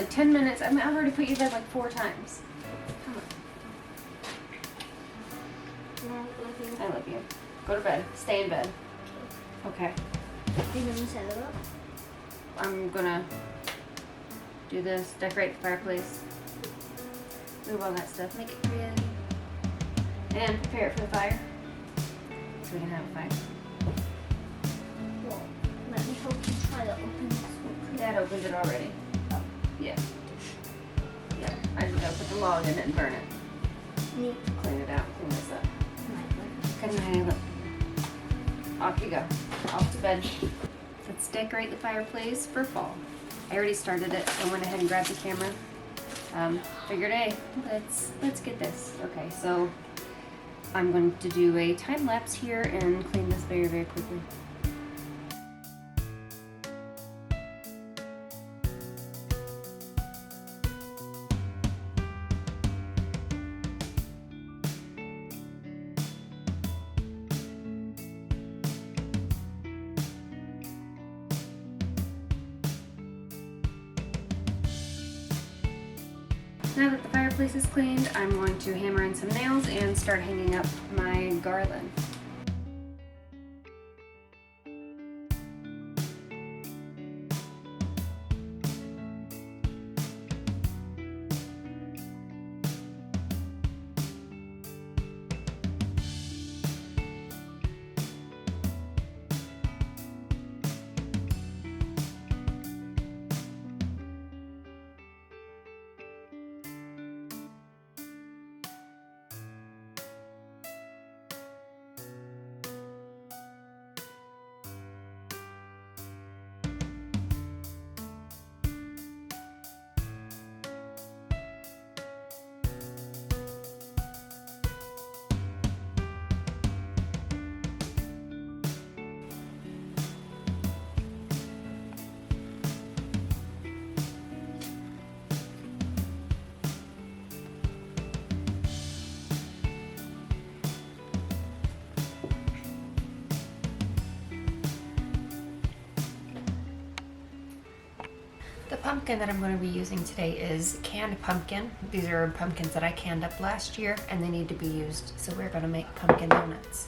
like 10 minutes. I mean, I've already put you to bed like 4 times. Come on. I love you. Go to bed. Stay in bed. Okay. You're gonna set it up? I'm gonna do this, decorate the fireplace, move all that stuff, make it pretty, and prepare it for the fire, so we can have a fire. Well, let me help you try to open this one. Dad opened it already. Oh. Yeah. Yeah, I just gotta put the log in it and burn it. Neat. Clean it out, clean this up. Good night, look. Off you go. Off to bed. Let's decorate the fireplace for fall. I already started it. I went ahead and grabbed the camera. Figured, hey, let's get this. Okay, so I'm going to do a time lapse here and clean this very, very quickly. Now that the fireplace is cleaned, I'm going to hammer in some nails and start hanging up my garland. The pumpkin that I'm going to be using today is canned pumpkin. These are pumpkins that I canned up last year and they need to be used, so we're going to make pumpkin donuts.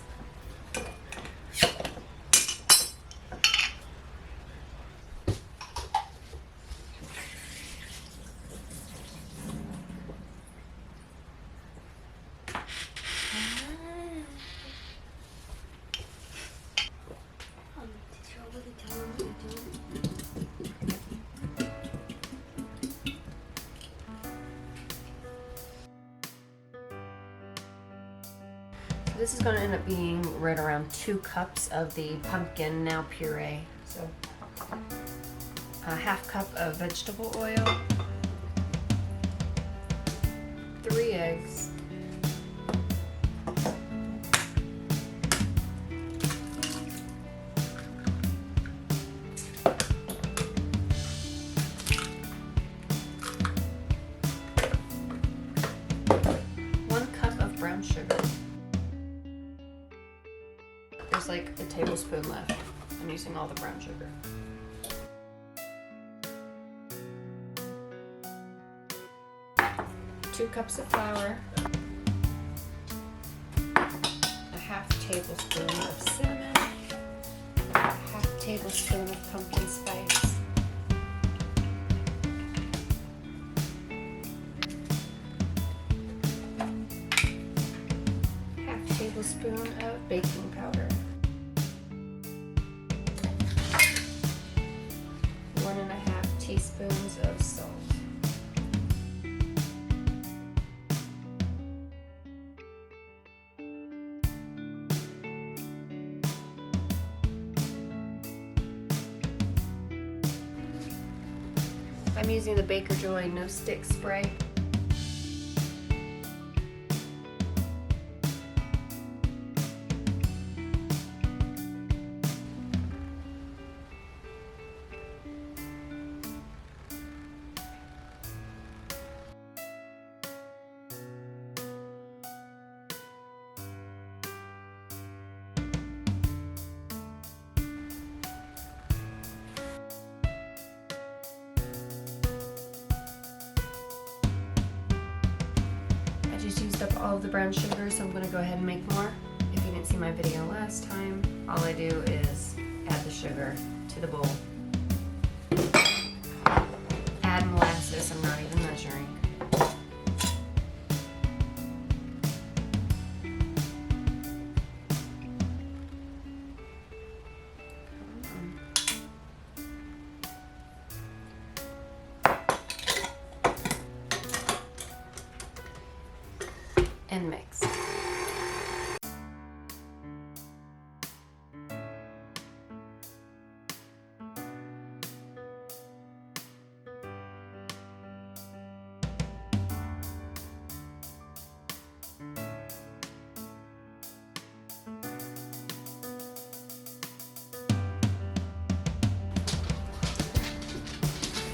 This is going to end up being right around 2 cups of the pumpkin now puree. So a half cup of vegetable oil, 3 eggs, brown sugar. There's like a tablespoon left. I'm using all the brown sugar. Two cups of flour, a half tablespoon of cinnamon, a half tablespoon of pumpkin spice, half tablespoon of baking powder, 1.5 teaspoons of salt. I'm using the Baker Joy No Stick Spray. used up all of the brown sugar, so I'm going to go ahead and make more. If you didn't see my video last time, all I do is add the sugar to the bowl. Add molasses, I'm not even measuring. And mix.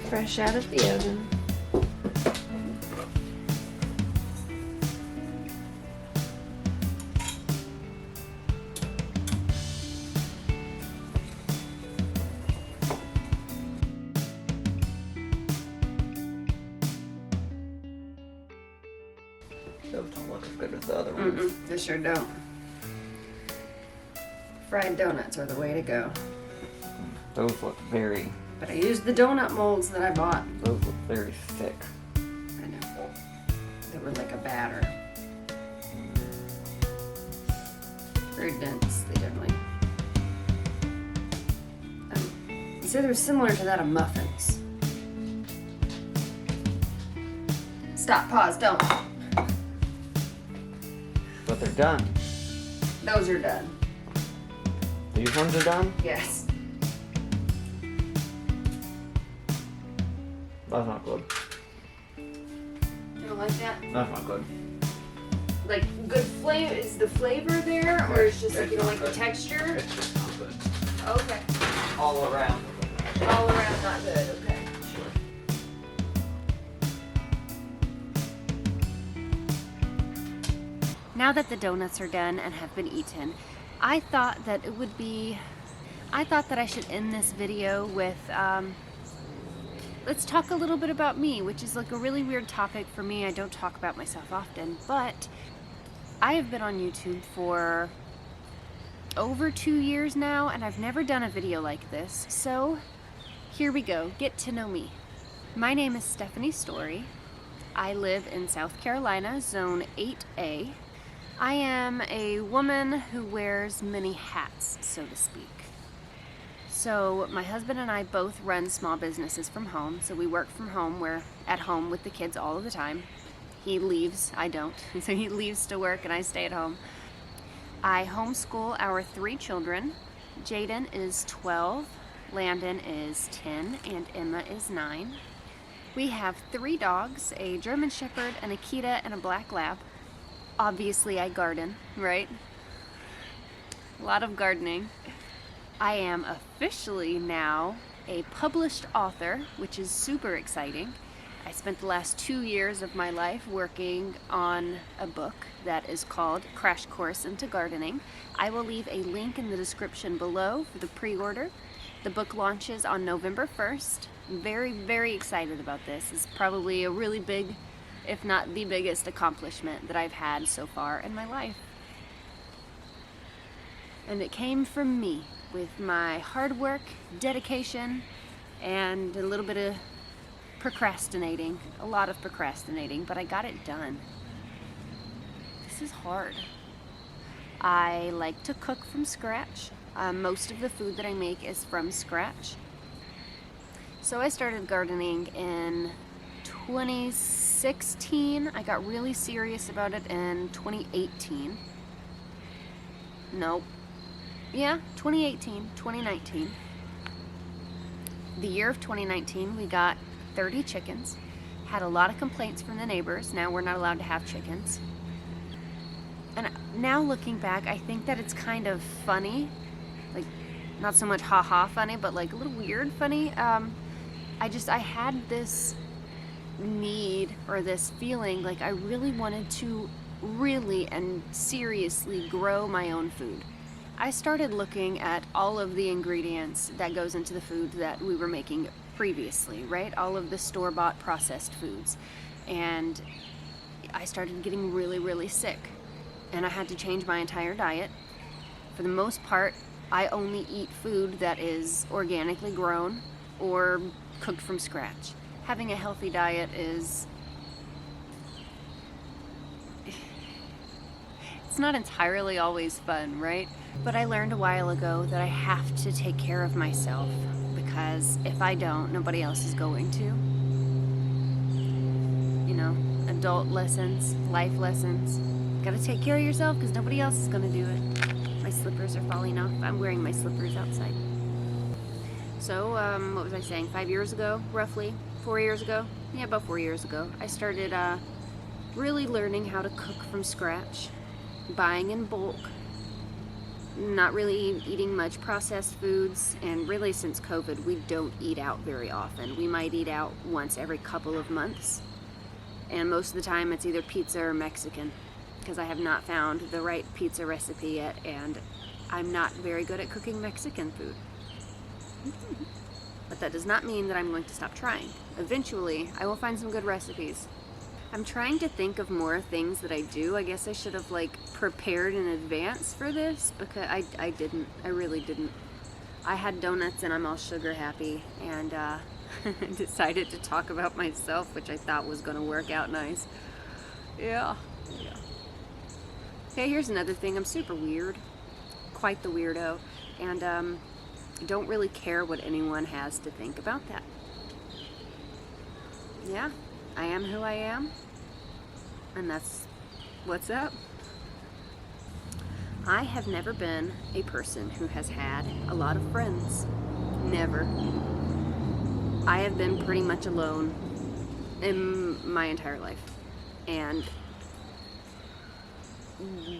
Fresh out of the oven. Those don't look as good as the other ones. They sure don't. Fried donuts are the way to go. Those look very... But I used the donut molds that I bought. Those look very thick. I know. They were like a batter. Very dense. They definitely... so they're similar to that of muffins. Stop, pause, don't. But they're done. Those are done. These ones are done? Yes. That's not good. You don't like that? That's not good. Like, good flavor, is the flavor there, or it's just like you don't like the texture? It's just not good. Okay. All around. All around not good, okay. Sure. Now that the donuts are done and have been eaten, I thought that I should end this video with, let's talk a little bit about me, which is like a really weird topic for me. I don't talk about myself often, but I have been on YouTube for over 2 years now, and I've never done a video like this. So here we go, get to know me. My name is Stephanie Story. I live in South Carolina, Zone 8A. I am a woman who wears many hats, so to speak. So my husband and I both run small businesses from home. So we work from home. We're at home with the kids all of the time. He leaves, I don't. So he leaves to work and I stay at home. I homeschool our 3 children. Jaden is 12, Landon is 10, and Emma is 9. We have 3 dogs, a German Shepherd, an Akita, and a Black Lab. Obviously I garden, right? A lot of gardening. I am officially now a published author, which is super exciting. I spent the last 2 years of my life working on a book that is called Crash Course into Gardening. I will leave a link in the description below for the pre-order. The book launches on November 1st. I'm very, very excited about this. It's probably a really big, if not the biggest accomplishment that I've had so far in my life. And it came from me, with my hard work, dedication, and a little bit of procrastinating. A lot of procrastinating, but I got it done. This is hard. I like to cook from scratch. Most of the food that I make is from scratch. So I started gardening in 2016. I got really serious about it in 2018. Nope. Yeah, 2019. The year of 2019, we got 30 chickens. Had a lot of complaints from the neighbors. Now we're not allowed to have chickens. And now looking back, I think that it's kind of funny. Like, not so much ha-ha funny, but like a little weird funny. I had this need or this feeling like I really wanted to really and seriously grow my own food. I started looking at all of the ingredients that goes into the food that we were making previously, right? All of the store-bought processed foods. And I started getting really, really sick, and I had to change my entire diet. For the most part, I only eat food that is organically grown or cooked from scratch. Having a healthy diet is... it's not entirely always fun, right? But I learned a while ago that I have to take care of myself, because if I don't, nobody else is going to. You know, adult lessons, life lessons. Gotta take care of yourself because nobody else is gonna do it. My slippers are falling off. I'm wearing my slippers outside. So, what was I saying? 5 years ago, roughly? 4 years ago? Yeah, about 4 years ago. I started really learning how to cook from scratch, buying in bulk, not really eating much processed foods, and really since COVID, we don't eat out very often. We might eat out once every couple of months, and most of the time it's either pizza or Mexican, because I have not found the right pizza recipe yet, and I'm not very good at cooking Mexican food. But that does not mean that I'm going to stop trying. Eventually, I will find some good recipes. I'm trying to think of more things that I do. I guess I should have prepared in advance for this, because I didn't. I really didn't. I had donuts and I'm all sugar happy, and decided to talk about myself, which I thought was going to work out nice. Yeah. Okay, here's another thing. I'm super weird. Quite the weirdo. And don't really care what anyone has to think about that. Yeah, I am who I am. And that's what's up. I have never been a person who has had a lot of friends. Never. I have been pretty much alone in my entire life. And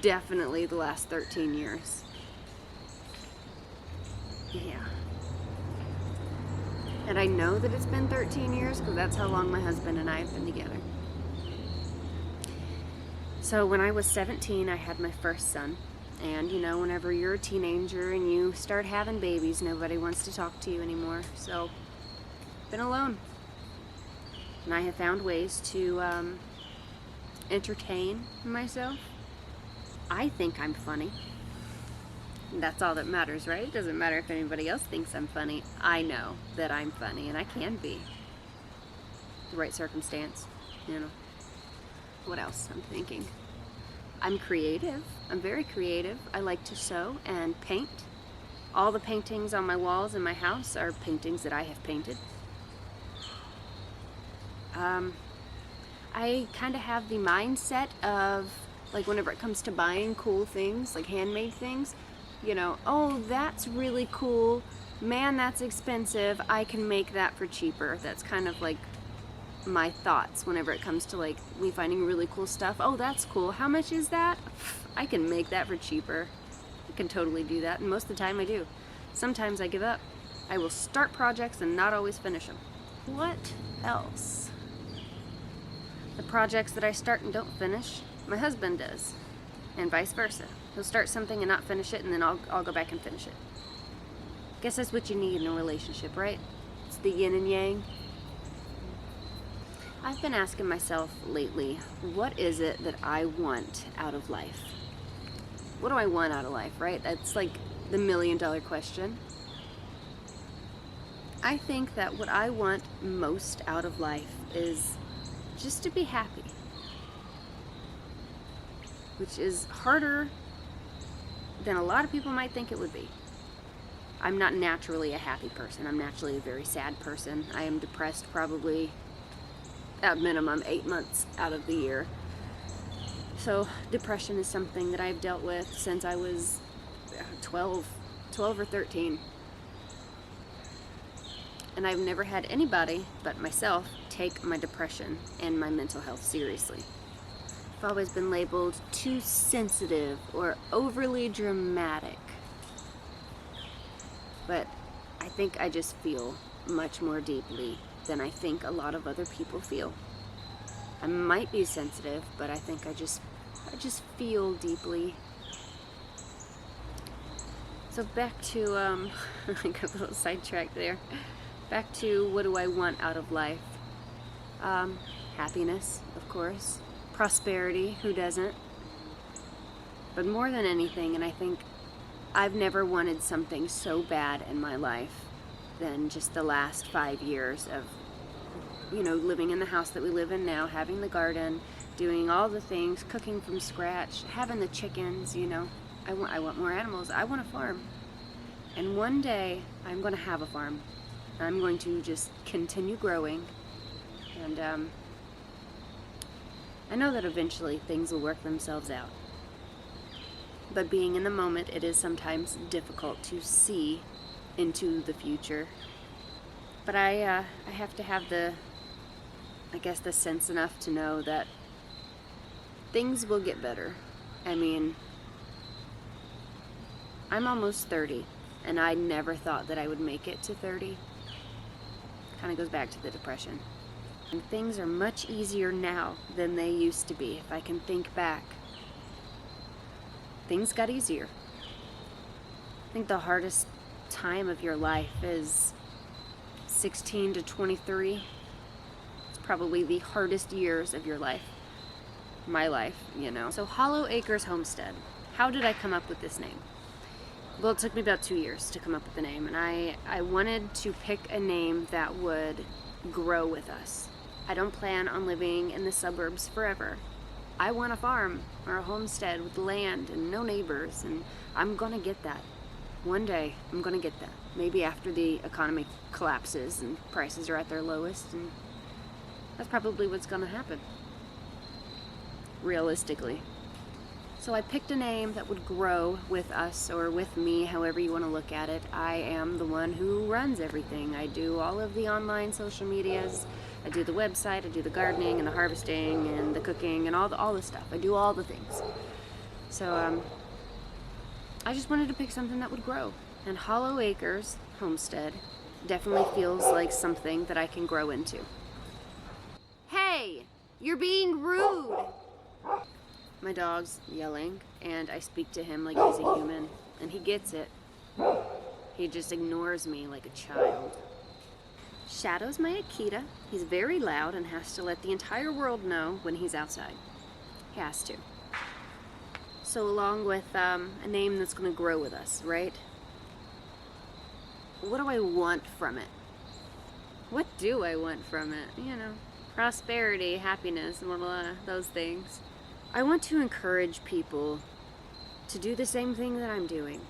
definitely the last 13 years. Yeah. And I know that it's been 13 years because that's how long my husband and I have been together. So when I was 17, I had my first son. And you know, whenever you're a teenager and you start having babies, nobody wants to talk to you anymore. So, been alone. And I have found ways to entertain myself. I think I'm funny. That's all that matters, right? It doesn't matter if anybody else thinks I'm funny. I know that I'm funny, and I can be. The right circumstance, you know. What else? I'm thinking. I'm creative. I'm very creative. I like to sew and paint. All the paintings on my walls in my house are paintings that I have painted. I kind of have the mindset of, whenever it comes to buying cool things, like handmade things, you know, oh, that's really cool. Man, that's expensive. I can make that for cheaper. That's kind of my thoughts whenever it comes to me finding really cool stuff. Oh, that's cool. How much is that? I can make that for cheaper. I can totally do that, and most of the time I do. Sometimes I give up. I will start projects and not always finish them. What else? The projects that I start and don't finish, my husband does, and vice versa. He'll start something and not finish it, and then I'll go back and finish it. Guess that's what you need in a relationship, right? It's the yin and yang. I've been asking myself lately, what is it that I want out of life? What do I want out of life, right? That's the $1 million question. I think that what I want most out of life is just to be happy. Which is harder than a lot of people might think it would be. I'm not naturally a happy person. I'm naturally a very sad person. I am depressed probably at minimum 8 months out of the year. So depression is something that I've dealt with since I was 12 or 13. And I've never had anybody but myself take my depression and my mental health seriously. I've always been labeled too sensitive or overly dramatic. But I think I just feel much more deeply than I think a lot of other people feel. I might be sensitive, but I think I just feel deeply. So back to, I got a little sidetracked there. Back to what do I want out of life? Happiness, of course. prosperity, who doesn't? But more than anything, and I think I've never wanted something so bad in my life than just the last 5 years of, you know, living in the house that we live in now, having the garden, doing all the things, cooking from scratch, having the chickens, you know. I want more animals. I want a farm. And one day, I'm going to have a farm. I'm going to just continue growing. And I know that eventually things will work themselves out. But being in the moment, it is sometimes difficult to see into the future. But I have to have the sense enough to know that things will get better. I mean, I'm almost 30, and I never thought that I would make it to 30. Kind of goes back to the depression. And things are much easier now than they used to be. If I can think back, things got easier. I think the hardest time of your life is 16 to 23. It's probably the hardest years of your life. My life, you know. So Hollow Acres Homestead. How did I come up with this name? Well, it took me about 2 years to come up with the name, and I wanted to pick a name that would grow with us. I don't plan on living in the suburbs forever. I want a farm or a homestead with land and no neighbors, and I'm gonna get that. One day, I'm gonna get that. Maybe after the economy collapses and prices are at their lowest, and that's probably what's gonna happen, realistically. So I picked a name that would grow with us, or with me, however you want to look at it. I am the one who runs everything. I do all of the online social medias. I do the website, I do the gardening and the harvesting and the cooking and all the stuff. I do all the things. So I just wanted to pick something that would grow. And Hollow Acres Homestead definitely feels like something that I can grow into. Hey, you're being rude! My dog's yelling, and I speak to him like he's a human, and he gets it. He just ignores me like a child. Shadow's my Akita. He's very loud and has to let the entire world know when he's outside. He has to. So along with a name that's going to grow with us, right? What do I want from it? What do I want from it? You know, prosperity, happiness, blah, blah, those things. I want to encourage people to do the same thing that I'm doing.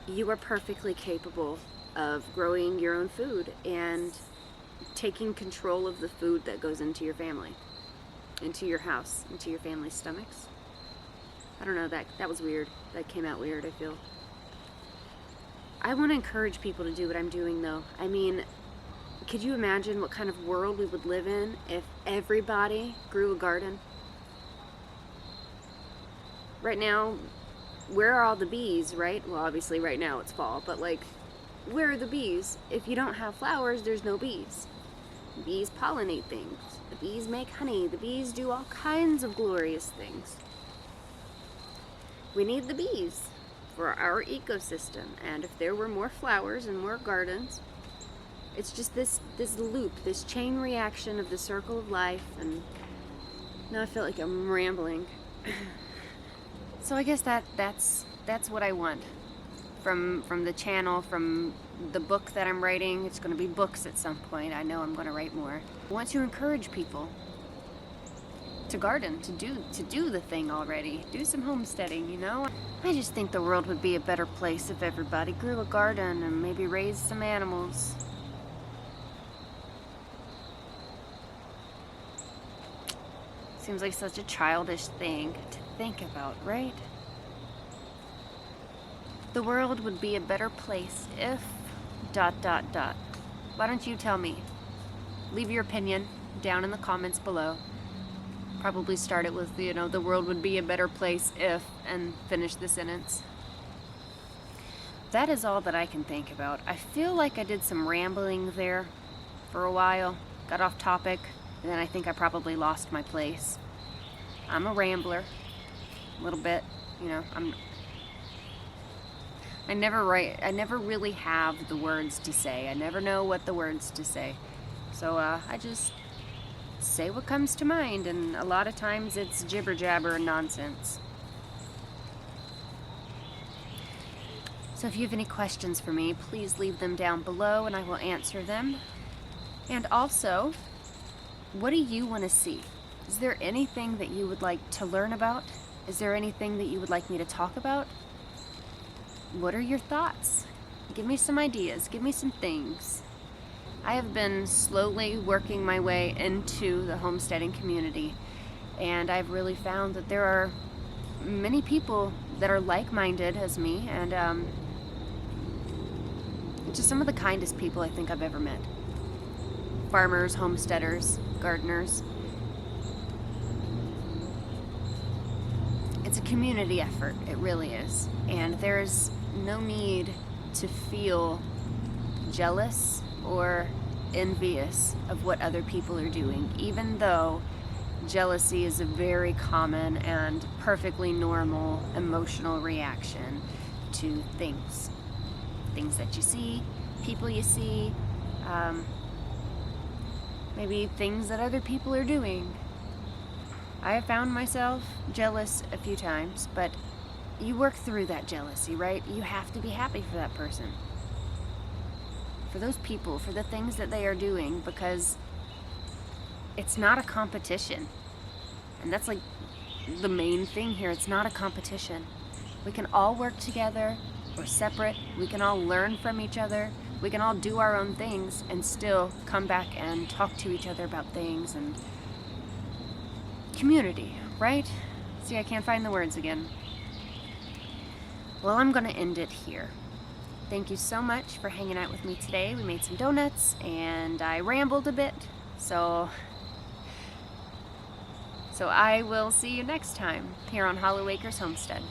You are perfectly capable of growing your own food and taking control of the food that goes into your family, into your house, into your family's stomachs. I don't know, that was weird. That came out weird, I feel. I want to encourage people to do what I'm doing, though. I mean, could you imagine what kind of world we would live in if everybody grew a garden? Right now, where are all the bees, right? Well, obviously right now it's fall, but like, where are the bees? If you don't have flowers, there's no bees. Bees pollinate things. The bees make honey. The bees do all kinds of glorious things. We need the bees for our ecosystem, and if there were more flowers and more gardens, it's just this loop, this chain reaction of the circle of life, and now I feel like I'm rambling. So I guess that's what I want from the channel, from the book that I'm writing. It's going to be books at some point. I know I'm going to write more. I want to encourage people to garden, to do the thing already. Do some homesteading, you know? I just think the world would be a better place if everybody grew a garden and maybe raised some animals. Seems like such a childish thing to think about, right? The world would be a better place if... ... Why don't you tell me? Leave your opinion down in the comments below. Probably start it with, you know, the world would be a better place if, and finish the sentence. That is all that I can think about. I feel like I did some rambling there for a while. Got off topic. And then I think I probably lost my place. I'm a rambler, a little bit, you know. I never really have the words to say. I never know what the words to say. So I just say what comes to mind, and a lot of times it's jibber jabber and nonsense. So if you have any questions for me, please leave them down below and I will answer them. And also, what do you want to see? Is there anything that you would like to learn about? Is there anything that you would like me to talk about? What are your thoughts? Give me some ideas, give me some things. I have been slowly working my way into the homesteading community, and I've really found that there are many people that are like-minded as me, and just some of the kindest people I think I've ever met. Farmers, homesteaders, gardeners. It's a community effort, it really is. And there's no need to feel jealous or envious of what other people are doing, even though jealousy is a very common and perfectly normal emotional reaction to things. Things that you see, people you see, maybe things that other people are doing. I have found myself jealous a few times, but you work through that jealousy, right? You have to be happy for that person, for those people, for the things that they are doing, because it's not a competition. And that's like the main thing here. It's not a competition. We can all work together. We're separate. We can all learn from each other. We can all do our own things and still come back and talk to each other about things. And community, right? See, I can't find the words again. Well, I'm gonna end it here. Thank you so much for hanging out with me today. We made some donuts and I rambled a bit, so I will see you next time here on Hollowacreshomestead.